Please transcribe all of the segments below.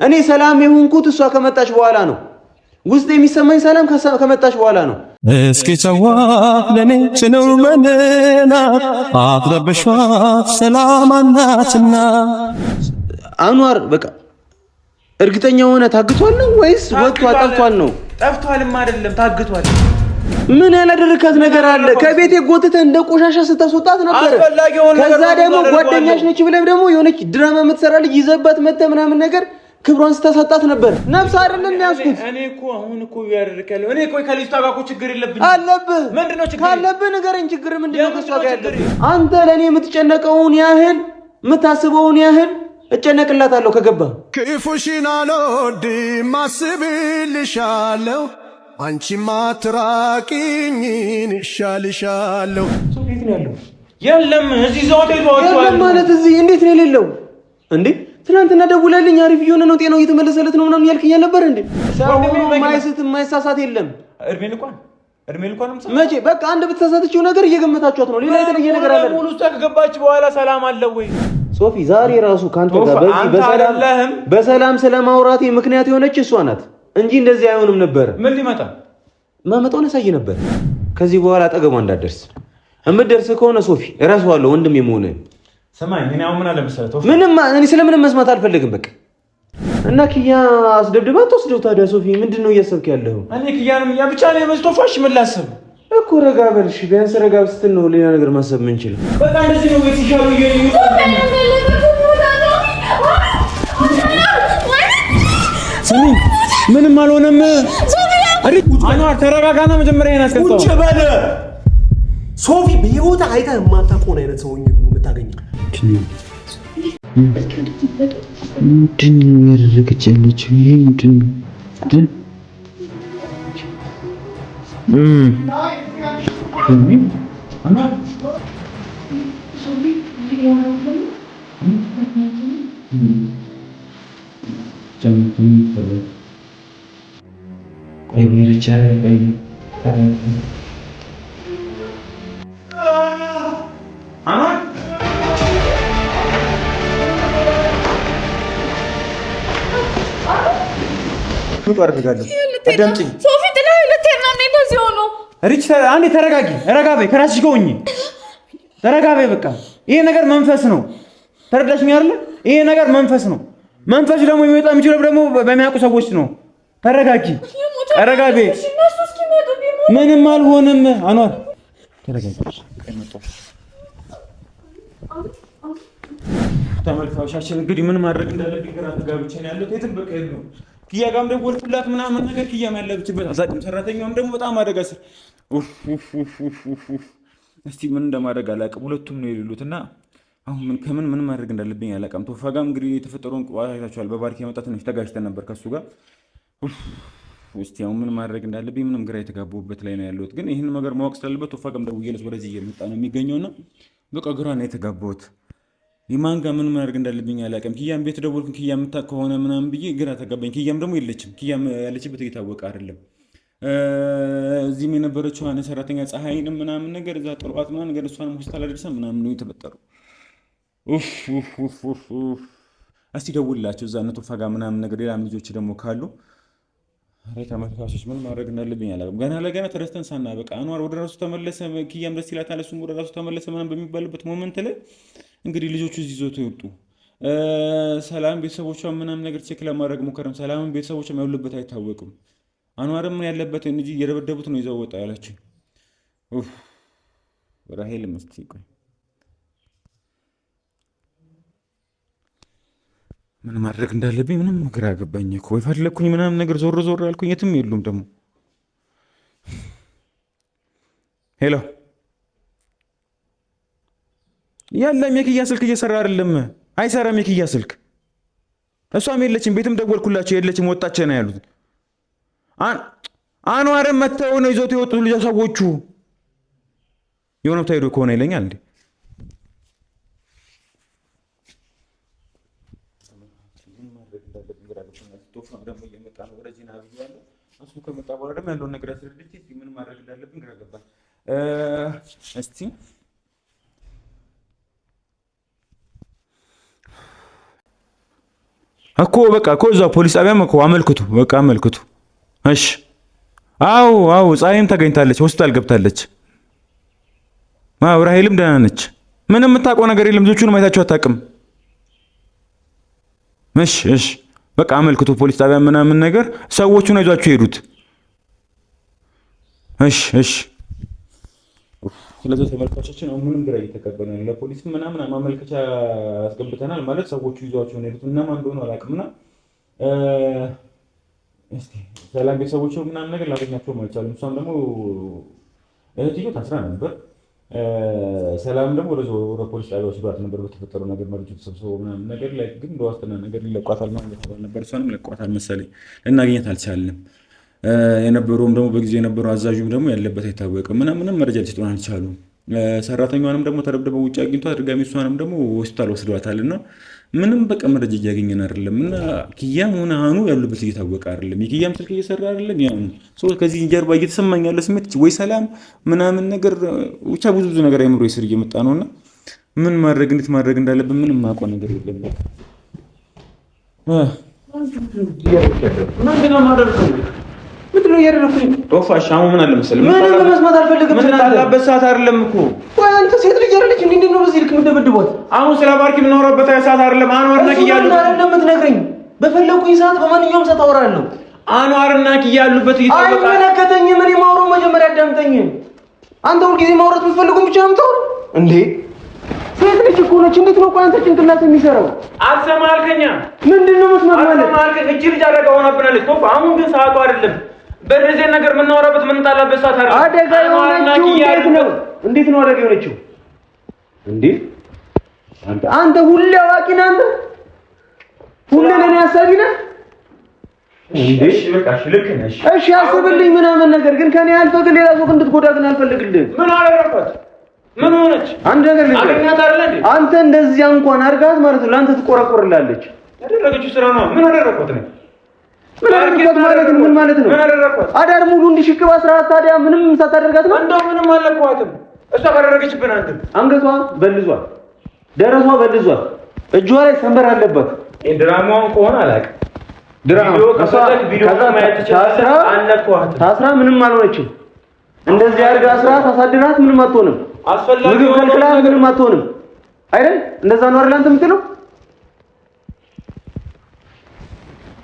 እኔ ሰላም የሆንኩት እሷ ከመጣች በኋላ ነው። ውስጥ የሚሰማኝ ሰላም ከመጣች በኋላ ነው። እስኪ ጸዋ ለኔ ትኑር መነና አትረብሿ ሰላም አናትና አንዋር በቃ እርግጠኛ ሆነ ታግቷል ነው ወይስ ወጥቷል? ጠፍቷል ነው? ጠፍቷልም አይደለም ታግቷል። ምን ያላደረካት ነገር አለ? ከቤቴ ጎትተህ እንደ ቆሻሻ ስታስወጣት ነበር። ከዛ ደግሞ ጓደኛሽ ነች ብለህ ደግሞ የሆነች ድራማ የምትሰራ ልጅ ይዘባት መተህ ምናምን ነገር ክብሯን ስታሳጣት ነበር። ነፍስ አይደለም ያስኩት። እኔ እኮ አሁን እኮ ያደርካለሁ። እኔ እኮ ከልጅቷ ጋር እኮ ችግር የለብኝም። አለብህ። ምንድነው ችግር? ካለብህ ንገረኝ። ችግር ምንድነው ከሷ ጋር ያለብህ? አንተ ለኔ የምትጨነቀውን ያህል የምታስበውን ያህል እጨነቅላታለሁ ከገባ። ክፉሽን አልወድም አስብልሻለሁ፣ አንቺማ አትራቂኝ እሻልሻለሁ። ሰው ቤት ነው ያለው? የለም እዚህ ዛውት ይዟል። የለም ማለት እዚህ እንዴት ነው የሌለው እንዴ? ትናንትና ደውላልኝ አሪፍ እየሆነ ነው ጤናው እየተመለሰለት ነው ምናምን ያልከኝ ነበር እንዴ? ሰው ማይስት ማይሳሳት የለም። እድሜ ልኳን መቼ በቃ አንድ በተሳሳተችው ነገር እየገመታችኋት ነው። ሌላ የተለየ ነገር አለ? ሙሉ ውስጥ ከገባች በኋላ ሰላም አለ ወይ? ሶፊ ዛሬ ራሱ ካንተ ጋር በሰላም ስለማውራቴ ምክንያት የሆነች እሷ ናት እንጂ እንደዚህ አይሆንም ነበር። ምን ሊመጣ ማመጣውን ያሳይ ነበር። ከዚህ በኋላ አጠገቧ እንዳትደርስ እምትደርስ ከሆነ ሶፊ እረሳዋለሁ ወንድም የመሆንህን። ሰማኝ እኔ አሁን ምን አለ መሰለህ ምንም እኔ ስለምንም መስማት አልፈልግም በቃ። እና ኪያ አስደብድባት ወስደው ታዲያ ሶፊ ምንድነው እያሰብክ ያለኸው? እኔ ኪያንም ያ ብቻ ነው የመስቶፋሽ ምን ላስብ እኮ ረጋ በልሽ። ቢያንስ ረጋ ስትል ነው ሌላ ነገር ማሰብ የምንችለው። በቃ እንደዚህ ነው ወይስ ይሻሉ ይሄ ስሚ ምንም አልሆነም። አንዋር ተረጋጋና መጀመሪያ ይሄን አስቀጣው። ቁጭ በል ሶፊ። በህይወት አይተህ የማታውቀውን አይነት ሰው ነው የምታገኘው። ምንድን ነው ያደረገች ያለችው? ይሄ ምንድን ነው? አንዴ ተረጋጊ፣ ረጋ በይ፣ ከራስሽ ጋር ሁኚ። ረጋ በይ በቃ። ይሄ ነገር መንፈስ ነው። ተረዳሽኝ አይደል? ይሄ ነገር መንፈስ ነው። መንፈስ ደግሞ የሚወጣ የሚችለው ደግሞ በሚያውቁ ሰዎች ነው። ተረጋጊ፣ ረጋ በይ። ምንም አልሆንም። አንዋር ተረጋጊ። ተመልካቾቻችን እንግዲህ ምን ማድረግ እንዳለብኝ ግራ ተጋብቼ ነው ያለሁት። የትም በቃ የለውም። ኪያ ጋርም ደወልኩላት ምናምን ነገር ኪያም ያለችበት አዛቅም ሰራተኛውም ደግሞ በጣም አደጋ ስር እስቲ ምን እንደማድረግ አላውቅም። ሁለቱም ነው የሌሉት እና አሁን ምን ማድረግ እንዳለብኝ አላውቅም። ቶፋ ጋርም እንግዲህ የተፈጠረውን ቅባት አይታችኋል። በባርክ የመጣ ትንሽ ተጋጭተን ነበር ከሱ ጋር። እስቲ አሁን ምን ማድረግ እንዳለብኝ ምንም ግራ የተጋባሁበት ላይ ነው ያለሁት። ግን ይህን ነገር ማወቅ ስላለበት ቶፋ ጋርም ደውዬለት ወደዚህ እየመጣ ነው የሚገኘውና በቃ ግራ ነው የተጋባሁት። የማን ጋር ምን ማድረግ እንዳለብኝ አላውቅም። ኪያም ቤት ደወልኩኝ ኪያ የምታውቅ ከሆነ ምናምን ብዬ ግራ ተጋባኝ። ኪያም ደግሞ የለችም። ኪያም ያለችበት እየታወቀ አይደለም። እዚህም የነበረችው አነ ሰራተኛ ፀሐይንም ምናምን ነገር እዛ ጥሏት ምናምን ነገር እሷንም ሆስፒታል አደረሰን ምናምን ነው የተፈጠረው። እስቲ ደውልላቸው እዛ እነ ቶፋ ጋር ምናምን ነገር ሌላም ልጆች ደግሞ ካሉ ተመልካቾች ምን ማድረግ እንዳለብኝ አላውቅም። ገና ለገና ተደስተን ሳናበቃ አንዋር ወደ ራሱ ተመለሰ፣ ኪያም ደስ ይላታል፣ እሱም ወደ ራሱ ተመለሰ ምናምን በሚባልበት ሞመንት ላይ እንግዲህ ልጆቹ እዚህ ይዞት ይወጡ። ሰላም ቤተሰቦቿ ምናምን ነገር ቼክ ለማድረግ ሞከረም። ሰላምን ቤተሰቦቿ ያሉበት አይታወቅም። አንዋርም ምን ያለበት እንጂ እየደበደቡት ነው ይዘው ወጣ ያላችሁ። ራሄል መስቲ ቆይ ምን ማድረግ እንዳለብኝ ምንም ግራ ገባኝ እኮ። ወይ ፈለኩኝ ምናምን ነገር ዞር አልኩኝ፣ የትም የሉም ደግሞ። ሄሎ ያለም የኪያ ስልክ እየሰራ አይደለም፣ አይሰራም የኪያ ስልክ። እሷም የለችም፣ ቤትም ደወልኩላቸው የለችም፣ ወጣች ነው ያሉት። አንዋርም መተው ነው ይዞት የወጡት ልጅ ሰዎቹ። የሆነ ታይዶ ከሆነ ይለኛል እንዴ እሱ ከመጣ በኋላ ደግሞ ያለውን ነገር ያስረድቼ ምን ማድረግ እንዳለብን ግራ ገባኝ። እስቲ እኮ በቃ እኮ እዛው ፖሊስ ጣቢያም እኮ አመልክቱ፣ በቃ አመልክቱ። እሺ አዎ ፀሐይም ተገኝታለች፣ ሆስፒታል ገብታለች። ራሄልም ደህና ነች። ምንም የምታውቀው ነገር የለም። ልጆቹን ማየታቸው አታውቅም። እሺ በቃ አመልክቱ ፖሊስ ጣቢያ ምናምን ነገር ሰዎቹን ይዟቸው ሄዱት። እሺ ስለዚህ ተመልካቾችን ምንም ግራ እየተቀበለ ነው። ለፖሊስ ምናምን ማመልከቻ አስገብተናል ማለት ሰዎቹ ይዟቸው ሄዱት እና ማን እንደሆነ አላውቅምና እስቲ ሰላም ቤተሰቦቹ ምናምን ነገር ላገኛቸው አልቻሉም። እሷም ደግሞ እህትዮ ታስራ ነበር። ሰላም ደግሞ ወደ ፖሊስ ጣቢያ ወስዷት ነበር በተፈጠረው ነገር መረጃ ተሰብስቦ ምናምን ነገር ላይ ግን በዋስትና ነገር ሊለቋታል ማለት ነበር። እሷንም ለቋታል መሰለኝ ልናገኘት አልቻልንም። የነበረውም ደግሞ በጊዜ የነበረው አዛዡም ደግሞ ያለበት አይታወቅም። ምንም መረጃ ሊሰጡን አልቻሉም። ሰራተኛዋንም ደግሞ ተደብድበው ውጭ አግኝቷት ድጋሚ እሷንም ደግሞ ሆስፒታል ወስዷታልና ምንም በቃ መረጃ እያገኘን አይደለም። እና ኪያም ሆነ አኑ ያሉበት እየታወቀ አይደለም። የኪያም ስልክ እየሰራ አይደለም። ያው ሰው ከዚህ ጀርባ እየተሰማኝ ያለ ስሜት ወይ ሰላም ምናምን ነገር ብቻ ብዙ ነገር አይምሮ ይስር እየመጣ ነውና ምን ማድረግ እንዴት ማድረግ እንዳለብን ምንም ማውቀው ነገር የለም። ምንድን ነው እያደረኩኝ? ቶፋሽ አሁን ምን አለ መሰለህ ምን መስማት አልፈልግም። ምን ታላበት ሰዓት አይደለም እኮ ወይ አንተ ሴት ልጅ አይደለች እንዴ? እንዴት ነው በዚህ ልክ የምትደበድቧት? አሁን ስለ ባርኪ የምናወራበት ሰዓት አይደለም። አንዋርና ኪያ ያሉበት አይደለም የምትነግረኝ። በፈለኩኝ ሰዓት በማንኛውም ሰዓት አወራለሁ። አንዋርና ኪያ ያሉበት ይታወቃል። አይመለከተኝም። እኔ ማውራው መጀመሪያ አዳምጠኝ። አንተ ሁልጊዜ ማውራት የምትፈልጉን ብቻ ነው የምታወራው እንዴ? ሴት ልጅ እኮ ነች። እንዴት ነው ቆይ አንተ ጭንቅላት የሚሰራው? አትሰማልከኛ? ምንድነው መስማት ማለት? አትሰማልከኝ? እቺ ልጅ አደጋ ሆናብናለች። ቶፋ አሁን ግን ሰዓቱ አይደለም። በዚህ ነገር የምናወራበት ምን ታላበት ሰዓት አይደለም። አደጋ የሆነችው እንዴት ነው አደጋ የሆነችው እንዴ? አንተ ሁሌ አዋቂ ነህ። አንተ ሁሌ ለኔ አሳቢ ነህ እንዴ? እሺ በቃ እሺ ልክ ነህ። እሺ አስብልኝ ምናምን ነገር ግን ከኔ አልፈህ ግን ሌላ ሰው እንድትጎዳ ግን አልፈልግልህም። ምን አደረኳት? ምን ሆነች? አንድ ነገር አገኛት አይደል እንዴ? አንተ እንደዚያ እንኳን አድርጋት ማለት ነው ለአንተ ትቆረቆርላለች። ያደረገችው ስራ ነው። ምን አደረኳት ነው? ምን አደረኳት ማለት ነው? ምን ማለት ነው? ምን አደረኳት? አዳር ሙሉ እንዲሽክባ ስርዓት ታዲያ ምንም ሳታደርጋት ነው? እንደው ምንም አልለኳትም። እሷ ካደረገችብን አንገቷ በልዟል፣ ደረቷ በልዟል፣ እጇ ላይ ሰንበር አለበት። ድራማውን ከሆነ አላውቅም። ድራማው ቪዲዮ ማየት ትችላለህ። ታስራ ምንም አልሆነችም። እንደዚህ አድርጋ አስራት አሳድራት ምንም አትሆንም። ምግብ ከልክላት ምንም አትሆንም አይደል? እንደዛ ነው አይደል አንተ የምትለው?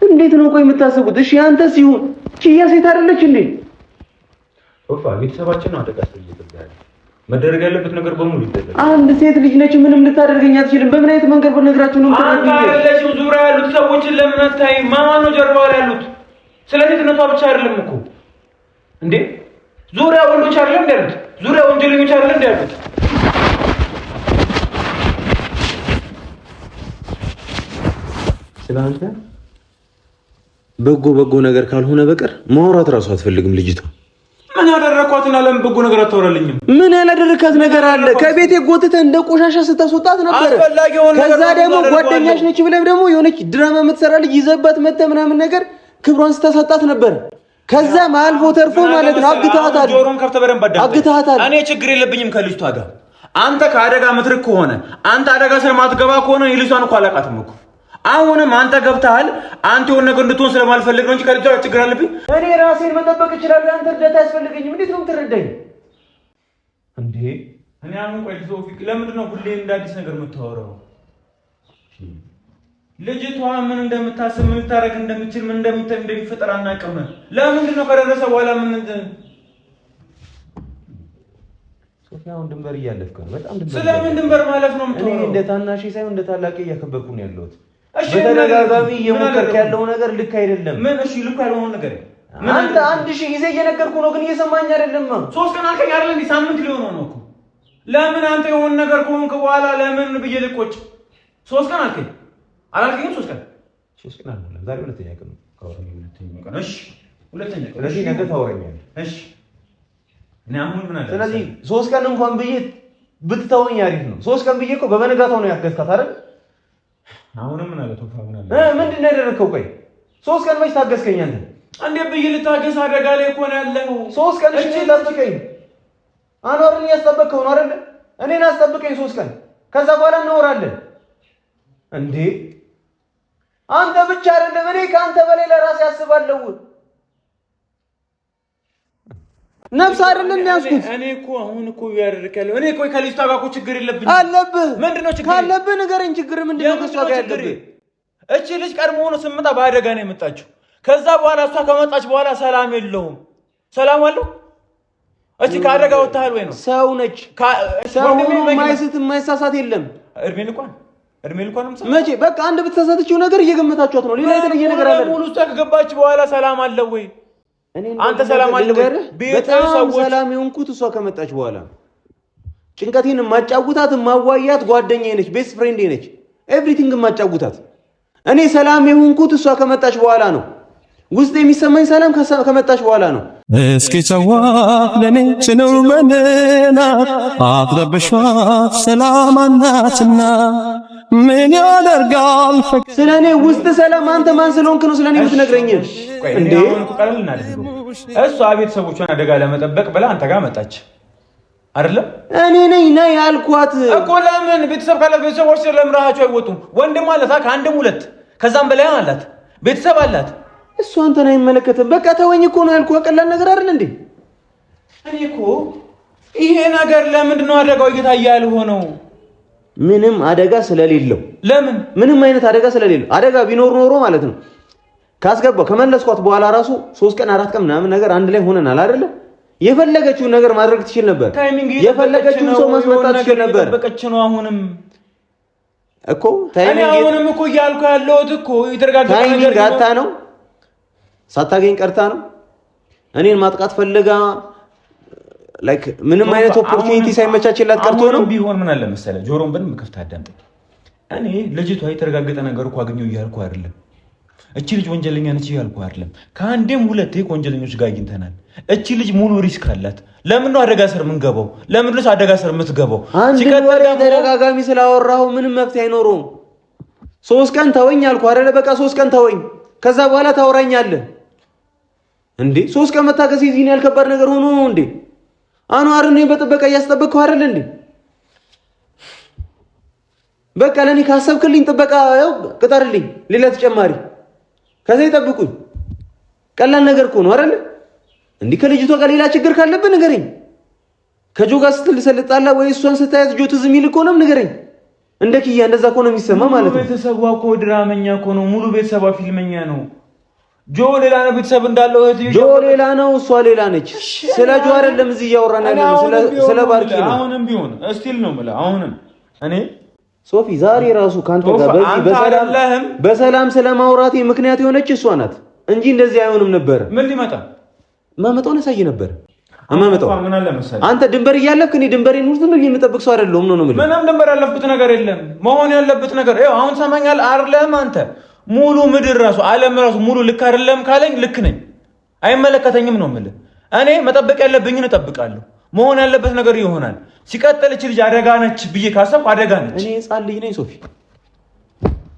እንዴት ነው ቆይ የምታስቡት? እሺ አንተ ሲሆን ኪያ ሴት አይደለች እንዴ? ኦፋ ቤተሰባችን ነው አደጋ ስለይተባለ መደረግ ያለበት ነገር በሙሉ ይደረጋል። አንድ ሴት ልጅ ነች፣ ምንም ልታደርገኝ አትችልም። በምን አይነት መንገድ በነግራችሁ ነው አንተ ያለችው ዙሪያ ያሉት ሰዎችን ለምን አታይ? ማን ነው ጀርባው ያሉት? ስለ ሴትነቷ ብቻ አይደለም እኮ እንዴ? ዙሪያ ወንዶች አይደለም እንዴ ያሉት? ዙሪያ ወንጀለኞች አይደለም እንዴ ያሉት? ስለአንተ በጎ ነገር ካልሆነ በቀር ማውራት እራሱ አትፈልግም ልጅቷ። ምን ያደረኳትና ለምን በጎ ነገር አታወራልኝም? ምን ያላደረካት ነገር አለ? ከቤቴ ጎትተህ እንደ ቆሻሻ ስታስወጣት ነበር። ከዛ ደግሞ ጓደኛሽ ነች ብለህ ደግሞ የሆነች ድራማ የምትሰራ ልጅ ይዘባት መተህ ምናምን ነገር ክብሯን ስታሳጣት ነበር። ከዛ አልፎ ተርፎ ማለት ነው አግተሃታል። ጆሮን ከፍተህ በደንብ አግተሃታል። እኔ ችግር የለብኝም ከልጅቷ ጋር። አንተ ከአደጋ ምትርክ ከሆነ አንተ አደጋ ስለማትገባ ከሆነ የልጅቷን እኮ አላውቃትም እኮ። አሁንም አንተ ገብተሃል። አንተ የሆነ ነገር እንድትሆን ስለማልፈልግ ነው እንጂ ከልጅቷ ችግር አለብኝ? እኔ ራሴን መጠበቅ እችላለሁ። አንተ እርዳታ ያስፈልገኝም። እንዴት ነው የምትረዳኝ እንዴ? እኔ አሁን ቆይ ቶፊቅ፣ ለምንድን ነው ሁሌ እንደ አዲስ ነገር የምታወራው? ልጅቷ ምን እንደምታስብ ምን ልታረግ እንደምትችል ምን እንደሚፈጠር አናውቅም። ለምንድን ነው ከደረሰ በኋላ ምን ሶፊያውን ድንበር እያለፍክ ነው። በጣም ድንበር። ስለምን ድንበር ማለፍ ነው የምትሆነው? እኔ እንደ ታናሽ ሳይሆን እንደ ታላቅ እያከበርኩ ነው ያለሁት። እሺ በተደጋጋሚ እየሞከርክ ያለው ነገር ልክ አይደለም። ምን? እሺ ልክ ያልሆነ ነገር አንተ 1000 ጊዜ እየነገርኩ ነው፣ ግን እየሰማኝ አይደለም። 3 ቀን አልከኝ አይደል እንዴ? ሳምንት ሊሆነው ነው እኮ። ለምን አንተ የሆነ ነገር ከሆንክ በኋላ ለምን ብዬ ልቆጭ? 3 ቀን አልከኝ አላልከኝም? 3 ቀን 3 ቀን አይደለም፣ ዛሬ ሁለተኛ ቀን ነው። ሁለተኛ ቀን። እሺ ሁለተኛ ቀን። ስለዚህ ነገ ታወራኛለህ። እሺ እኔ አሁን ምን አለ? ስለዚህ 3 ቀን እንኳን ብዬ ብትተወኝ አሪፍ ነው። 3 ቀን ብዬ እኮ በበነጋታው ነው ያገዝካት አይደል? አሁንም ምን አለ? ቶፋ ምን አለ? ምንድን ነው ያደረከው? ቆይ 3 ቀን መች ታገዝከኝ አንተ? እንዴት ብዬ ልታገስ? አደጋ ላይ እኮ ነው ያለው። 3 ቀን እሺ ጠብቀኝ። አኗርን እያስጠበቅከው ነው አይደል? እኔን አስጠብቀኝ 3 ቀን። ከዛ በኋላ እናወራለን። እንዴ አንተ ብቻ አይደለም እኔ ካንተ በላይ ለራሴ ያስባለሁ። ነፍስ አይደለም ያስኩት እኔ እኮ አሁን እኮ ያደርካለሁ እኔ እኮ ከልጅቷ ጋር እኮ ችግር የለብኝ አለብህ። ምንድነው ችግር ካለብህ ንገረኝ። ችግር ምንድነው ከሷ ጋር ያለብህ? እቺ ልጅ ቀድሞ ሆኖ ስምጣ በአደጋ ነው የመጣችው። ከዛ በኋላ እሷ ከመጣች በኋላ ሰላም የለውም። ሰላም አለው? እቺ ከአደጋ ወጣሃል ወይ ነው? ሰው ነች። ሰው ማይስት ማይሳሳት የለም። እድሜ ልኳንም መቼ በቃ አንድ ብትሳሳትችው ነገር እየገመታችኋት ነው። ሌላ የተለየ ነገር አለ። ሙሉ ውስጥ ከገባች በኋላ ሰላም አለው ወይ? አንተ ሰላም አለው ወይ? በጣም ሰላም የሆንኩት እሷ ከመጣች በኋላ ጭንቀቴን ማጫውታት ማዋያት ጓደኛዬ ነች፣ ቤስት ፍሬንዴ ነች። ኤቭሪቲንግ ማጫውታት እኔ ሰላም የሆንኩት እሷ ከመጣች በኋላ ነው። ውስጥ የሚሰማኝ ሰላም ከመጣች በኋላ ነው። እስኪ ጨዋ ለኔ ችነው መነና አትረበሿ ሰላም አናትና ምን ያደርጋል ስለኔ ውስጥ ሰላም አንተ ማን ስለሆንክ ነው ስለኔ የምትነግረኝ እንዴ? እሷ ቤተሰቦቿን አደጋ ለመጠበቅ ብላ አንተ ጋር መጣች አይደለም? እኔ ነኝ ነይ ያልኳት እኮ። ለምን ቤተሰብ ካላት ቤተሰቦች ስለምራሃቸው አይወጡም? ወንድም አላት ከአንድም ሁለት ከዛም በላይ አላት፣ ቤተሰብ አላት። እሱ አንተን አይመለከትም። በቃ ተወኝ እኮ ነው ያልኩህ። ቀላል ነገር አይደል እንዴ? እኔ እኮ ይሄ ነገር ለምንድን ነው አደጋው እየታየ ያልሆነው? ምንም አደጋ ስለሌለው። ለምን? ምንም አይነት አደጋ ስለሌለው። አደጋ ቢኖር ኖሮ ማለት ነው ካስገባው ከመለስኳት በኋላ ራሱ 3 ቀን 4 ቀን ምናምን ነገር አንድ ላይ ሆነናል አይደለ? የፈለገችውን ነገር ማድረግ ትችል ነበር። የፈለገችውን ሰው ማስመጣት ትችል ነበር። በቀች ነው አሁንም እኮ ታይሚንግ አሁንም እኮ እያልኩ ያለሁት እኮ የተረጋገጠ ነገር ጋታ ነው። ሳታገኝ ቀርታ ነው እኔን ማጥቃት ፈልጋ ላይክ ምንም አይነት ኦፖርቹኒቲ ሳይመቻችላት ቀርቶ ነው። ቢሆን ምን አለ መሰለህ ጆሮን በደንብ ከፍተህ አዳምጥ። እኔ ልጅቷ የተረጋገጠ ነገር እኮ አገኘሁ እያልኩ አይደለም። እቺ ልጅ ወንጀለኛ ነች እያልኩ አይደለም። ከአንዴም ሁለቴ ከወንጀለኞች ጋር አግኝተናል። እቺ ልጅ ሙሉ ሪስክ አላት። ለምን ነው አደጋ ስር የምንገባው? ለምን ነው አደጋ ስር የምትገባው? ሲቀጥል ተደጋጋሚ ስላወራሁ ምንም መፍትሄ አይኖረውም። 3 ቀን ተወኝ አልኩ አይደለ? በቃ 3 ቀን ተወኝ። ከዛ በኋላ ታወራኛለህ እንዴ? 3 ቀን መታገስ ይዚን ያልከባድ ነገር ሆኖ ነው እንዴ? አንዋርን በጥበቃ እያስጠበቅከው አይደል እንዴ? በቃ ለኔ ካሰብክልኝ ጥበቃ ያው ቅጠርልኝ፣ ሌላ ተጨማሪ ከዛ ይጠብቁኝ። ቀላል ነገር እኮ ነው አይደል እንዴ? ከልጅቷ ጋር ሌላ ችግር ካለብህ ንገረኝ። ከጆ ጋር ስትልሰልጣላ ወይ እሷን ስታያት ጆ ትዝ የሚል እኮ ነው ንገረኝ። እንደ ኪያ እንደዛ እኮ ነው የሚሰማ ማለት ነው። ቤተሰቧ እኮ ድራመኛ እኮ ነው። ሙሉ ቤተሰቧ ፊልመኛ ነው። ጆ ሌላ ነው፣ ቤተሰብ እንዳለው ጆ ሌላ ነው፣ እሷ ሌላ ነች። ስለ ጆ አይደለም እዚህ እያወራን ያለነው ስለ ባርኪ ነው። አሁንም ቢሆን እስቲል ነው የምልህ። አሁንም እኔ ሶፊ ዛሬ ራሱ ካንተ ጋር በሰላም ስለማውራቴ ምክንያት የሆነች እሷ ናት እንጂ እንደዚህ አይሆንም ነበር። ምን ሊመጣ ማመጣውን ያሳይ ነበር። አማመጣው አንተ ድንበር እያለፍክ እኔ ድንበሬን ውስጥ ነው የምጠብቅ ሰው አይደለሁም ነው የምልህ። ምንም ድንበር ያለፍኩት ነገር የለም። መሆን ያለበት ነገር ይኸው አሁን ሰማኛል አይደለም? አንተ ሙሉ ምድር ራሱ ዓለም ራሱ ሙሉ ልክ አይደለም ካለኝ ልክ ነኝ፣ አይመለከተኝም ነው የምልህ። እኔ መጠበቅ ያለብኝን እጠብቃለሁ። መሆን ያለበት ነገር ይሆናል። ሲቀጥል እቺ ልጅ አደጋ ነች ብዬ ካሰብኩ አደጋ ነች። እኔ ሕፃን ልጅ ነኝ ሶፊ።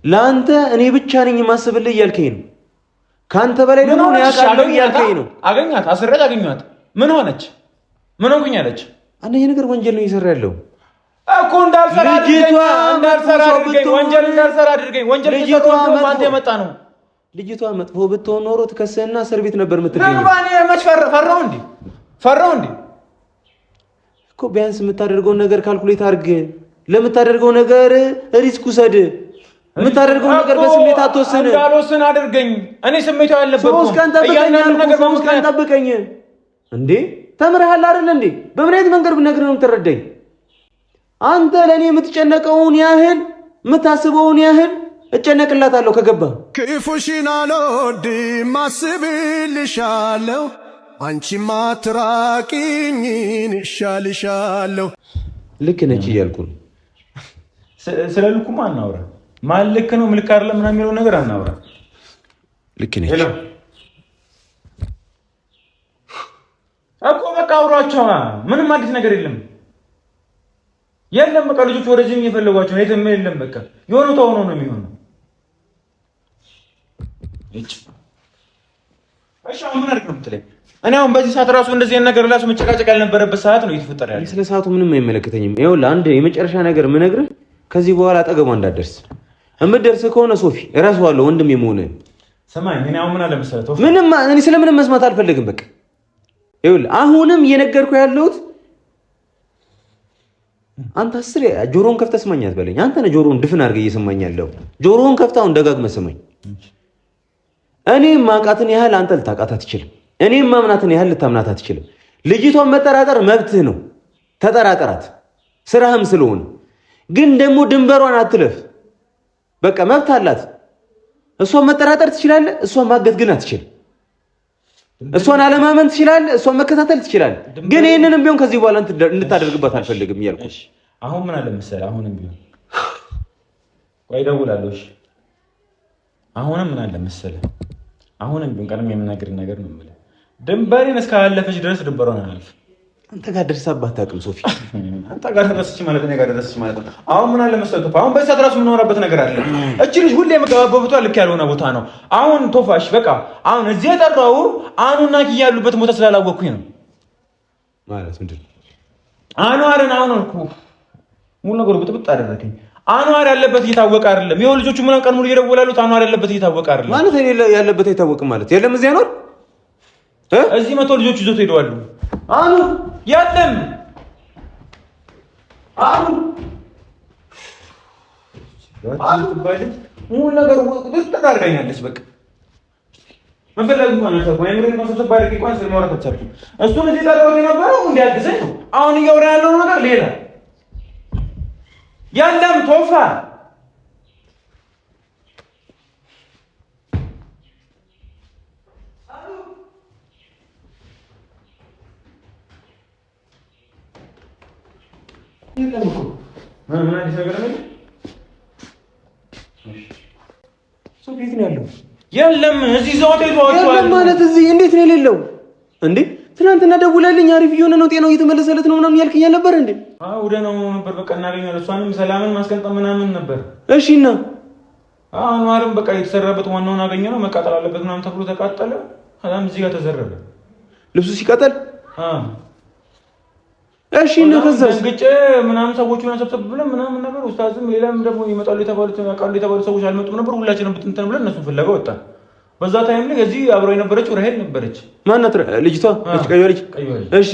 ለአንተ እኔ ብቻ ነኝ የማስብልህ እያልከኝ ነው። ካንተ በላይ ደግሞ እኔ ያውቃለሁ እያልከኝ ነው። አገኛት፣ አስረጭ አገኛት። ምን ሆነች? ምን ሆንኩኝ አለች? አንደኛ ነገር ወንጀል ነው እየሰራ ያለው እኮ እንዳልሰራ አድርገኝ፣ ወንጀል እንዳልሰራ አድርገኝ። ወንጀል እየሰራ ነው አንተ የመጣ ነው። ልጅቷ መጥፎ ብትሆን ኖሮ ትከሰና እስር ቤት ነበር የምትገኘው። ነባኔ መች ፈራው እንዴ እኮ ቢያንስ የምታደርገውን ነገር ካልኩሌት አድርግ። ለምታደርገው ነገር ሪስክ ውሰድ። የምታደርገው ነገር በስሜት አትወስን። እንዳልወስን አድርገኝ። እኔ ስሜቱ ያለበት 3 ቀን ጠብቀኝ እንዴ? ተምረሃል አይደል እንዴ? በምን አይነት መንገድ ብነግርህ ነው የምትረዳኝ? አንተ ለኔ የምትጨነቀውን ያህል የምታስበውን ያህል እጨነቅላታለሁ ከገባ። ክፉሽን አልወድም አስብልሻለሁ፣ አንቺማ አትራቂኝን እሻልሻለሁ። ልክ ነች እያልኩ ነው። ስለ ልኩማ አናውራ። ማን ልክ ነው ምልክ አይደለም ምናምን የሚለው ነገር አናውራ። ልክ ነች እኮ በቃ አውሯቸው። ምንም አዲስ ነገር የለም። በቃ ልጆች ወደዚህ እየፈለጓቸው የትም የለም። በቃ የሆነ ተሆኖ ነው የሚሆነው። እሺ አሁን ምን አድርግ ነው የምትለኝ? እኔ አሁን በዚህ ሰዓት ራሱ እንደዚህ ነገር ራሱ መጨቃጨቅ ያልነበረበት ሰዓት ነው እየተፈጠረ ያለው። ስለ ሰዓቱ ምንም አይመለከተኝም። ይኸውልህ አንድ የመጨረሻ ነገር የምነግርህ ከዚህ በኋላ አጠገቧ እንዳትደርስ። እምደርስ ከሆነ ሶፊ እረሳዋለሁ ወንድሜ መሆንህን። ሰማኝ እኔ አሁን ምን አለ መሰለህ ምንም እኔ ስለምንም መስማት አልፈልግም። በቃ ይኸውልህ አሁንም እየነገርኩህ ያለሁት አንተ አስሬ ጆሮን ከፍተህ ስማኝ አትበለኝ። አንተ ነህ ጆሮን ድፍን አድርገህ እየሰማኝ ያለው። ጆሮን ከፍተህ አሁን ደጋግመህ ስማኝ። እኔ ማቃትን ያህል አንተ ልታቃት አትችልም። እኔ ማምናትን ያህል ልታምናት አትችልም። ልጅቷን መጠራጠር መብትህ ነው። ተጠራጠራት፣ ስራህም ስለሆነ። ግን ደግሞ ድንበሯን አትለፍ። በቃ መብት አላት። እሷን መጠራጠር ትችላለህ፣ እሷን ማገት ግን አትችልም። እሷን አለማመን ትችላለህ፣ እሷን መከታተል ትችላለህ። ግን ይሄንንም ቢሆን ከዚህ በኋላ እንድታደርግባት አልፈልግም እያልኩ አሁን ምን አለ መሰለህ አሁንም ቢሆን ቆይ እደውላለሁ። እሺ አሁንም ምን አለ መሰለህ አሁንም ቢሆን ቀድሜ የምናገር ነገር ነው የምልህ ድንበሬን እስካላለፈች ድረስ ድንበሯን አላልፍም። አንተ ጋር ደርሳባት አታውቅም ሶፊ። አንተ ጋር ደረሰች ማለት እኔ ጋር ደረሰች ማለት ነው። አሁን ምን አለ መሰለህ አሁን በዚህ ሰዓት ራሱ የምናወራበት ነገር አለ። እቺ ልጅ ሁሌ የምገባበት ቦታ ልክ ያልሆነ ቦታ ነው። አሁን ቶፋሽ በቃ አሁን እዚህ የጠራው አኑና ኪያ ያሉበት ቦታ ስላላወቅኩኝ ነው። ማለት ምንድን ነው? አኗርን አሁን እኮ ሙሉ ነገሩ ብጥብጥ አደረገኝ። አኗር ያለበት እየታወቀ አይደለም። ይኸው ልጆቹ ምናምን ቀን ሙሉ እየደወላሉ። አኗር ያለበት እየታወቀ አይደለም ማለት ያለበት አይታወቅም ማለት የለም። እዚህ አኗር እዚህ መቶ ልጆቹ ይዞት ሄደዋሉ። አኑ ያለም አኑ ሙሉ ነገር ውስጥ ታርጋኛለች። በቃ መፈለግ እንኳን አልቻልኩም። አይምሮዬን እንኳን ስትባረክ እንኳን ስለማውራት አልቻልኩም። እሱን እዚህ ጠራሁት የነበረው እንዲያግዘኝ ነው። አሁን እያወራ ያለው ነገር ሌላ ያለም ቶፋ የለም እዚህ ዘውት ይዟቸዋል ማለት እዚህ እንዴት ነው የሌለው እንዴ? ትናንትና ደውላልኝ አሪፍ እየሆነ ነው ጤናው እየተመለሰለት ነው ምናምን ያልከኝ ነበር እንዴ? አዎ ደህና ነበር። በቃ እናገኛለን። እሷንም ሰላምን ማስቀንጠም ምናምን ነበር። እሺ እና አኗርም በቃ የተሰራበት ዋናውን አገኘ ነው መቃጠል አለበት ምናምን ተብሎ ተቃጠለ። ከዛም እዚህ ጋር ተዘረበ ልብሱ ሲቃጠል። እሺ እና ከዛስ ግጭ ምናምን ሰዎቹን ሰብሰብ ብለን ምናምን ነገር ኡስታዝም ሌላም ደግሞ ይመጣሉ የተባሉት ሰዎች አልመጡም ነበር። ሁላችንም ብትንተን ብለን እነሱን ፍለጋ ወጣን። በዛ ታይም ላይ እዚህ አብረው የነበረችው ራሄል ነበረች። ማናት ልጅቷ? ቀይዋ ልጅ። እሺ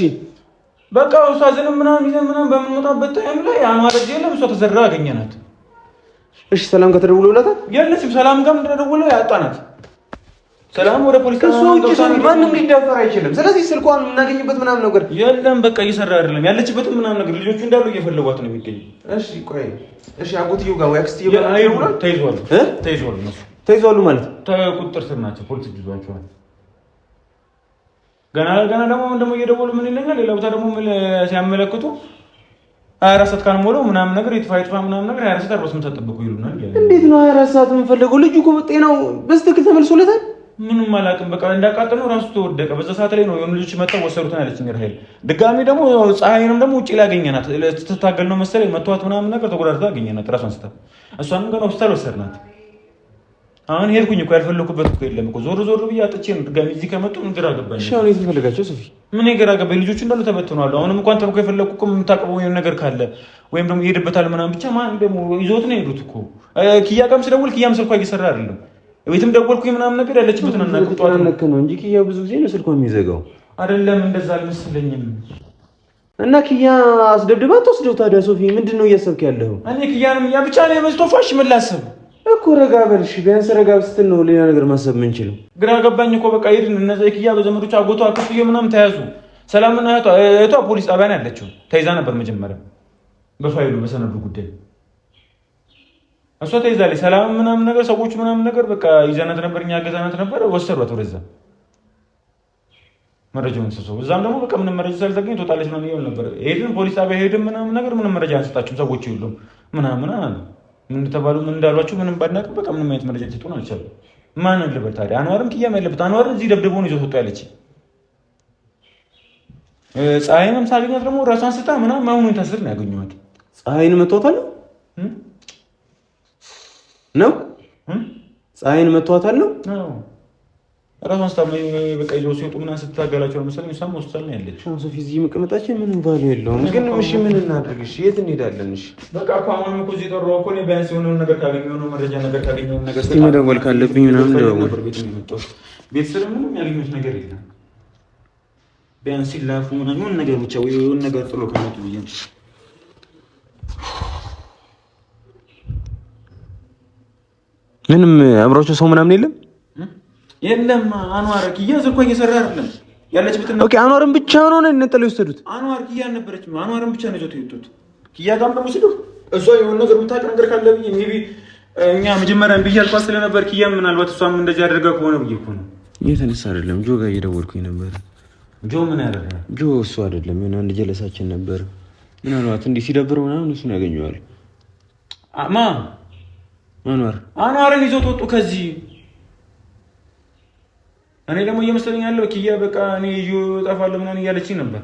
በቃ ኡስታዝንም ምናምን ይዘን ምናምን በምንመጣበት ታይም ላይ አኗር እዚህ የለም። እሷ ተዘራ አገኘናት። እሺ ሰላም ከተደውሎላታል? የለችም። ሰላም ጋር እንደደወለው ያጣናት። ሰላም ወደ ፖሊስ ከሱ ውጪ ማንም ሊደፈር አይችልም። ስለዚህ ስልኳን የምናገኝበት ምናምን ነገር የለም። በቃ እየሰራ አይደለም ያለችበትም ምናምን ነገር ልጆቹ እንዳሉ እየፈለጓት ነው የሚገኘው። እሺ ቆይ እሺ አጎትየው ጋር ወይ አክስትየው ጋር ተይዟል። ተይዟል እነሱ ተይዟሉ ማለት ቁጥጥር ስር ናቸው። ፖሊስ ይዟቸዋል። ገና ደግሞ እየደወሉ ምን ይለኛል። ሌላ ቦታ ደግሞ ሲያመለክቱ 24 ሰዓት ካልሞላው ምናምን ነገር ይጥፋ ምናምን ነገር 24 ሰዓት 48 ሰዓት ጠብቁ ይሉናል። እንዴት ነው 24 ሰዓት የምንፈልገው? ልጁ እኮ ጤናው በስትክክል ተመልሶለታል። ምንም አላውቅም። በቃ እንዳቃጠለው ራሱ ተወደቀ። በዛ ሰዓት ላይ ነው የሆኑ ልጆች መጣው ወሰዱት አለችኝ ራሄል። ድጋሚ ደግሞ ፀሐይንም ደግሞ ውጪ ላይ አገኘናት። ስትታገል ነው መሰለኝ መቷት ምናምን ነገር ተጎዳድታ አገኘናት ራሷን ስታ። እሷንም ገና ሆስፒታል ወሰድናት። አሁን ሄድኩኝ እኮ ያልፈለኩበት እኮ የለም እኮ ዞር ብዬ አጥቼ ነው ድጋሚ እዚህ ከመጡ ምን ግራ ገባኝ። እሺ አሁን የትፈልጋቸው ሶፊ? ምን ግራ ገባኝ። ልጆቹ እንዳሉ ተበትነዋል። አሁንም እንኳን ተብቆ የፈለኩ እኮ የምታቀበው ነገር ካለ ወይም ደግሞ ይሄድበታል ምናምን ብቻ ማን ደግሞ ይዞት ነው የሄዱት እኮ። ኪያ ጋርም ስደውል ኪያም ስልኳ እየሰራ አይደለም። ቤትም ደወልኩኝ ምናምን ነገር ያለችበትን አናውቅቷል ነው እንጂ ኪያ ብዙ ጊዜ ነው ስልኳ የሚዘጋው። አይደለም እንደዛ አልመሰለኝም። እና ኪያ አስደብድባት ተወስደው ታዲያ ሶፊ ምንድን ነው እያሰብክ ያለው? እኔ ኪያንም ያ ብቻ ነው የመስቶፋሽ ምን ላስብ እኮ ረጋ በልሽ። ቢያንስ ረጋ ስትል ነው ሌላ ነገር ማሰብ የምንችለው። ግራ ገባኝ እኮ በቃ ሄድን። እነዛ የኪያ በዘመዶቿ አጎቷ አክስዬ ምናምን ተያዙ። ሰላምና እህቷ ፖሊስ ጣቢያ ነው ያለችው። ተይዛ ነበር መጀመሪያ በፋይሉ በሰነዱ ጉዳይ እሷ ተይዛለች። ሰላም ምናምን ነገር ሰዎቹ ምናምን ነገር በቃ ይዘናት ነበር፣ እኛ ገዛናት ነበር። ወሰዷት ወደዛ መረጃውን ሰው እዛም ደግሞ በቃ ምንም መረጃ ሳልተገኝ ትወጣለች ነው ይል ነበር። ሄድን ፖሊስ ጣቢያ ሄድን ምናምን ነገር ምንም መረጃ አንሰጣችሁም ሰዎቹ ይሉም ምናምን አሉ። ምን ተባሉ ምን እንዳሏችሁ ምንም ባናውቅ በቃ ምንም አይነት መረጃ ልትሆን አልቻለም። ማንን ልበል ታዲያ? አንዋርም ኪያም ያለበት አንዋር እዚህ ደብድቦን ይዞ ወጣ ያለች ፀሐይንም ሳገኛት ደግሞ ራሷን ስታ ምናምን ማሁኑን ታስር ነው ያገኘኋት። ፀሐይን መቷታል ነው ፀሐይን መቷታል ነው። ራሷን ስታመኝ በቃ ይዘው ሲወጡ ምናምን ስትታገላቸው መሰለኝ እሷም ሆስፒታል ነው ያለችው። ሶፊ እዚህ መቀመጣችን ምንም ቫሉ የለውም። ግን እሺ ምን እናድርግ? እሺ የት እንሄዳለን? እሺ በቃ አሁን እኮ እዚህ ጠራሁ እኮ እኔ ቢያንስ የሆነ ነገር ካገኘሁ ነው መረጃ ነገር ካገኘሁ ነገር እስኪ መደወል ካለብኝ ምናምን ደውል። ቤተሰብ ምንም ያገኙት ነገር የለም። ቢያንስ ሲላፉ ምናምን ነገር ብቻ ወይ የሆነ ነገር ጥሎ ከመጡ ብዬ ነው። ምንም አብሯቸው ሰው ምናምን የለም የለም። አንዋር ኪያ ስልኳ እየሰራ አይደለም ያለችበት ነው። ኦኬ አንዋርን ብቻ ነው ነጥለው የወሰዱት። አንዋር ኪያ አልነበረችም። አንዋርን ብቻ ነው ይዘው የወጡት። ኪያ ጋርም ደግሞ ሲሉ እሷ የሆነ ነገር የምታውቅ ነገር ካለ ብዬ ሜቢ እኛ መጀመሪያ ብዬ አልኳት ስለነበር ኪያ ምናልባት እሷም እንደዚህ አድርጋ ከሆነ ብዬ እኮ ነው። እየተነሳ አይደለም ጆ ጋር እየደወልኩኝ ነበር። ጆ ምን ያደርጋል? ጆ እሱ አይደለም የሆነ አንድ ጀለሳችን ነበር። ምናልባት እንዲህ ሲደብረው ምናምን እሱን ያገኘዋል። አንዋርን ይዞት ወጡ ከዚህ። እኔ ደግሞ እየመሰለኝ ያለው ኪያ በቃ እኔ ይዤ እጠፋለሁ ምናምን እያለችኝ ነበር።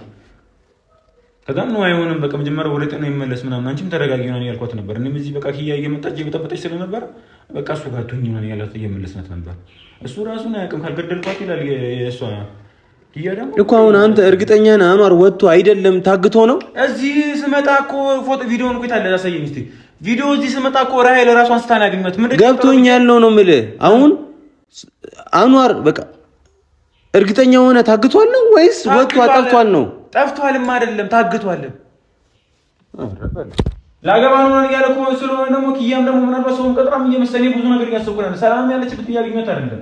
ከዛም ነው አይሆንም በቃ መጀመሪያ ወደ ጤና ይመለስ ምናምን አንቺም ተረጋጊ ምናምን ያልኳት ነበር። እኔም እዚህ በቃ ኪያ እየመጣች እየበጠበጠች ስለነበር በቃ እሱ ጋር ትሁኝ ምናምን ያላት እየመለስናት ነበር። እሱ ራሱን አያውቅም ካልገደልኳት ይላል። የእሷ ኪያ ደግሞ እኮ አሁን አንተ እርግጠኛ ነህ አንዋር ወጥቶ አይደለም ታግቶ ነው? እዚህ ስመጣ እኮ ፎቶ ቪዲዮውን እኮ ታለ ያሳየኝ እስቲ ቪዲዮ እዚህ ስመጣ እኮ ራሄል ራሷን ስታን ያገኘት ምንድነው ገብቶኛል ነው የምልህ። አሁን አንዋር በቃ እርግጠኛ ሆነ ታግቷል ነው ወይስ ወጥቶ ጠፍቷል ነው? ጠፍቷልም አይደለም ታግቷል። ላገባ ነው ያለ እኮ ስለሆነ ደግሞ ኪያም ደግሞ ምናልባት ሰውም ቀጥራም እየመሰለኝ ብዙ ነገር እያሰብኩ ሰላም ያለችበት እያገኘት አይደለም።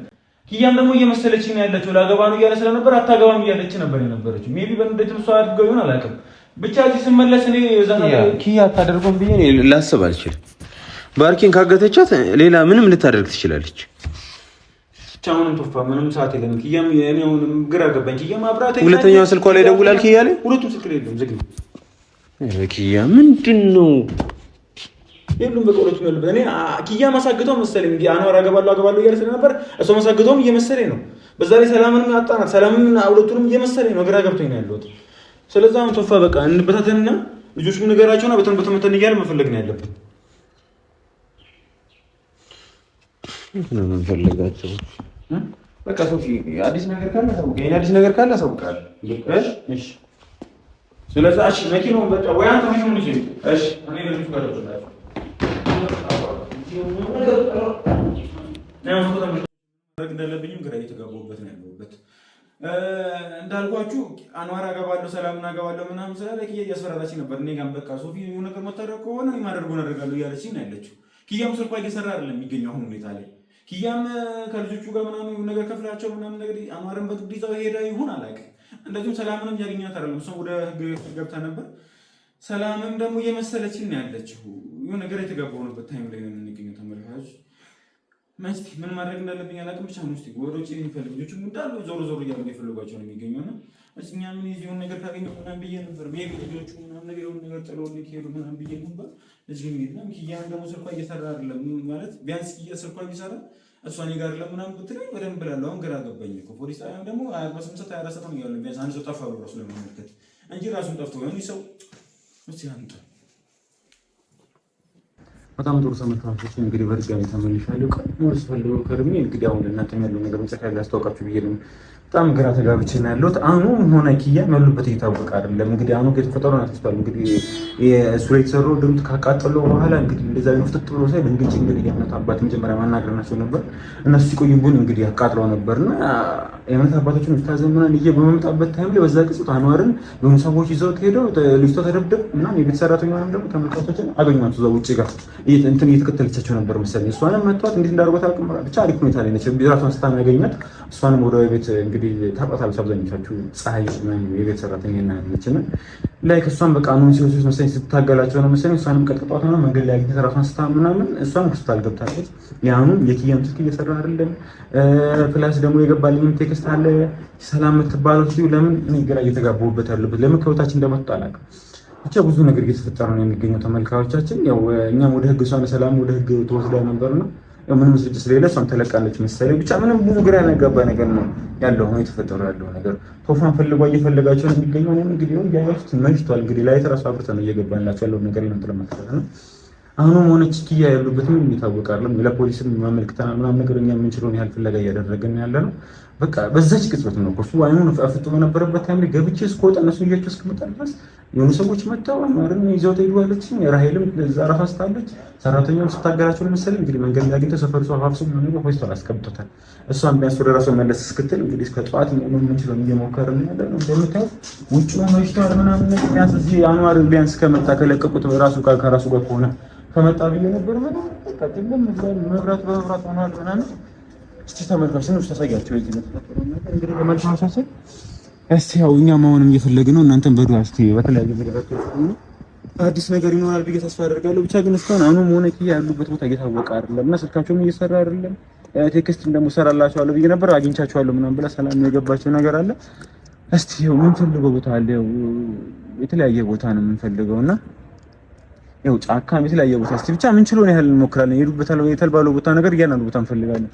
ኪያም ደግሞ እየመሰለችኝ ነው ያለችው ላገባ ነው እያለ ስለነበር አታገባም እያለች ነበር የነበረችው። ሜቢ በእንደትም ሰው አድርገው ይሆን አላውቅም። ብቻ እዚህ ስመለስ እኔ ኪያ አታደርገውም ብዬ ላስብ አልችልም። ባርኪን ካገተቻት ሌላ ምንም ልታደርግ ትችላለች። ቻውንም ተፋ ምንም ሰዓት የለም። ኪያም እኔ አሁንም ግራ ገባኝ። ኪያም አብራተ ሁለተኛው ስልኳ ላይ ደውላል። ኪያ ላይ ሁለቱም ስልክ ላይ የለም ዝግ ነው። ኪያ ምንድነው የሉም በቃ ሁለቱም ያሉበት። እኔ ኪያ ማሳግተው መሰለኝ እንግዲህ አንዋር አገባለሁ እያለ ስለነበር እሷ ማሳግተውም እየመሰለኝ ነው። በዛ ላይ ሰላምንም አጣናት። ሰላምንም ሁለቱንም እየመሰለኝ ነው። ግራ ገብቶኝ ነው ያለሁት። ስለዚህ አሁን ተፋ በቃ እንበታተንና ልጆቹ ነገራቸውና በተን እያለ መፈለግ ነው ያለብን። ምን ፈልጋቸው በቃ ሶፊ አዲስ ነገር ካለ አሳውቅ። አዲስ ነገር ካለ አሳውቃለሁ። እሺ ስለዚህ እሺ መኪናውን በቃ ወይ አንተ መኪናውን ይዘህ እሺ እኔ ልጅ ጋር ተጣጣ ማድረግ እንዳለብኝም ግራ እየተጋባሁበት ነው ያለሁበት። እንዳልኳችሁ አንዋር አገባለሁ ሰላምን አገባለሁ ምናምን ስላለ ኪያ እያስፈራራችኝ ነበር። እኔ ጋር በቃ ሶፊ የሆነ ነገር መታረቅ ከሆነ የማደርገውን አደርጋለሁ እያለችኝ ነው ያለችው። ኪያም ስልኳ እየሰራ አይደለም የሚገኘው አሁን ሁኔታ ላይ። ኪያም ከልጆቹ ጋር ምናምን ነገር ከፍላቸው ምናምን ነገር አንዋርን በግድ ይዛው ሄዳ ይሁን አላውቅም። እንደዚሁም ሰላምንም እያገኘኋት አይደለም። እሷ ወደ ህግ ገብታ ነበር። ሰላምም ደግሞ እየመሰለችኝ ነው ያለችው። የሆነ ነገር የተጋባሁበት ታይም ላይ ነው የምንገኘው። ተመልካቾች መስቲ ምን ማድረግ እንዳለብኝ አላውቅም። ብቻ ነው እስቲ ወደ ውጭ የሚፈልግ ልጆች እንዳሉ ዞር ዞር እያሉ የፈለጓቸው ነው የሚገኘው እና እኛ ምን ይሁን ነገር ካገኘሁ ምናምን ብዬ ነበር። ሜቢ ልጆቹ ምናምን ነገር የሆነ ነገር ጥለው ሊሄዱ ምናምን ብዬ ነበር። እዚህ ነው ኪያን ደግሞ ስልኳ እየሰራ አይደለም ማለት ቢያንስ ኪያ ስልኳ ቢሰራ እሷ እኔ ጋር ለምናምን ብትለኝ በደንብ እላለሁ። አሁን ግራ ገባኝ እኮ ፖሊስ ጣቢያም ደግሞ 48 ሰዓት 24 ሰዓት ነው ያለው። ቢያንስ አንድ ሰው ጠፋ ብሎ ራሱ ለማመልከት እንጂ ራሱን ጠፍቶ ነው ሰው እስቲ አንተ በጣም ጥሩ ተመልካቾች እንግዲህ በድጋሚ ተመልሻለሁ። ቀጥሞስ ፈልገው ከርሜ እንግዲህ አሁን ለእናንተ ያለው ነገር መጨረሻ ላይ አስተዋውቃችሁ ብዬ ነው። በጣም ግራ ተጋብቼ ነው ያለሁት። አሁን ሆነ ኪያ ያሉበት እየታወቀ አይደለም። እንግዲህ አሁን የተፈጠረው አትስቷል። እንግዲህ እሱ ላይ የተሰራው ድምፅ ካቃጠለው በኋላ እንግዲህ እንደዛ ነው ፍጥጥ ብሎ ሳይ ድንግጭ እንግዲህ የእምነት አባት መጀመሪያ ማናገርናቸው ነበር። እነሱ ሲቆዩብን እንግዲህ ያቃጥለው ነበርና የእምነት አባቶችን ፍታዘምናን ይየ በመምጣበት ታይም ላይ በዛ ቅጽበት አንዋርን የሆኑ ሰዎች ይዘው ሄደው ልጅቷ ተደብደብ ምናምን የቤት ሰራተኛዋንም ደግሞ ተመልካቾችን አገኟቸው እዛ ውጭ ጋር እንትን እየተከተለቻቸው ነበር መሰለኝ። እሷንም መጥቷት እንዴት እንዳደረጓት አልቅም። ብቻ አሪፍ ሁኔታ ላይ ነች። ራሷን ስታም ያገኛት እሷንም ወደ ቤት እንግዲህ ታውቃታለች። አብዛኞቻችሁ ፀሐይ የቤት ሰራተኛ ነችና ላይ ከእሷን በቃ አሁን ሲወስድ መሰለኝ ስትታገላቸው ነው መሰለኝ። እሷንም ቀጥቅጧት ነው መንገድ ላይ አግኝተው ራሷን ስታም ምናምን እሷም ሆስፒታል ገብታለች። ያሁንም የኪያም ስልክ እየሰራ አይደለም። ፕላስ ደግሞ የገባልኝም ቴክስት አለ ሰላም የምትባለው ሲሉ ለምን እኔ ግራ እየተጋባሁበት ያለበት ለምን ከቦታችን እንደመጣ አላውቅም። ብቻ ብዙ ነገር እየተፈጠረ ነው የሚገኘው ተመልካቾቻችን። ያው እኛም ወደ ህግ እሷን ሰላም ወደ ህግ ተወስዳ ነበርና ያው ምንም ስልጭ ስለሌለ እሷም ተለቃለች መሰለኝ። ብቻ ምንም ብዙ ግራ ያጋባ ነገር ነው ያለው ነው የተፈጠረው ያለው ነገር። ቶፋን ፈልጓ እየፈለጋቸው ነው የሚገኘው። እኔም እንግዲህ ያው ያያችሁት መሽቷል። እንግዲህ ላይ ተራሱ አብርተን ነው እየገባንላችሁ ያለው ነገር ነው ተለማከረ ነው። አሁንም ሆነች ኪያ ያሉበት ምን ይታወቃል። ለፖሊስም ማመልከተና ምናምን ነገር እኛ የምንችለውን ያህል ፍለጋ እያደረግን ያለ ነው። በቃ በዛች ቅጽበት ነው እሱ አይኑን አፍጥጦ በነበረበት ታይም ላይ ገብቼ እስከወጣ እነሱ እያቸው እስከመጣ ድረስ የሆኑ ሰዎች መጣው አማርን ይዘው ተይዱ አለችኝ። ራሄልም እዛ ራሷ ስታለች ሰራተኛውን ስታገራቸው ለምሳሌ እንግዲህ መንገድ ላይ አግኝተው ሰፈሩ ሰው ሀብሱ ምን ነው ሆስፒታል አስቀምጦታል። እሷን ቢያንስ ወደ ራሷ መለስ እስክትል እንግዲህ እስከ ጠዋት ነው የምንችለው እየሞከርን ያለ ነው። እንደምታዩት ውጭ ነው ሆስፒታል ምናምን ነገር ቢያንስ እዚህ አንዋር ቢያንስ ከመጣ ከለቀቁት ራሱ ጋር ከራሱ ጋር ከሆነ ከመጣ ብዬ ነበር ማለት ቀጥለም መብራት በመብራት ሆኗል ምናምን። እስቲ ተመልካችን ነው ተሳያቸው እዚህ ነው ነገር እንግዲህ ለማንሳሳት እስቲ ያው እኛም አሁንም እየፈለግን ነው። እናንተም በዱአ እስቲ በተለያየ ቪዲዮዎች አዲስ ነገር ይኖራል ብዬ ተስፋ አደርጋለሁ። ብቻ ግን እስካሁን አሁንም ሆነ ኪያ ያሉበት ቦታ እየታወቀ አይደለም እና ስልካቸውም እየሰራ አይደለም። ቴክስት ደግሞ ሰራላችኋለሁ ብዬ ነበር አግኝቻችኋለሁ ምናምን ብላ ሰላም የገባቸው ነገር አለ። እስቲ ያው ምን ፈልገው ቦታ አለ ያው የተለያየ ቦታ ነው የምንፈልገውና ያው ጫካም የተለያየ ቦታ እስቲ ብቻ ምን ችሎን ያህል እንሞክራለን። ይሄዱበታል ወይ የተባለው ቦታ ነገር እያንዳንዱ ቦታ እንፈልጋለን።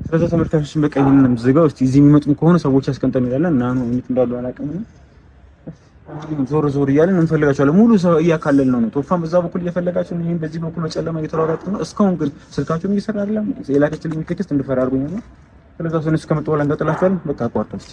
ስለዚህ ተመልካቾችን በቃ ይሄንን ዝጋው። እስቲ እዚህ የሚመጡም ከሆነ ሰዎች ያስቀንጠን ይላለን እና ነው እንዴት እንዳሉ አላውቅም። ዞር ዞር እያልን እንፈልጋቸዋለን። ሙሉ ሰው እያካለልን ነው። ቶፋም በዛ በኩል እየፈለጋቸው ነው። ይሄን በዚህ በኩል በጨለማ እየተሯሯጡ ነው። እስካሁን ግን ስልካቸውም እየሰራ አይደለም። የላከችልኝ ቴክስት እንድፈራ አድርጎኛል። ስለዚህ እሱን እስከመጣ በኋላ እንቀጥላቸዋለን። በቃ አቋርጠው እስቲ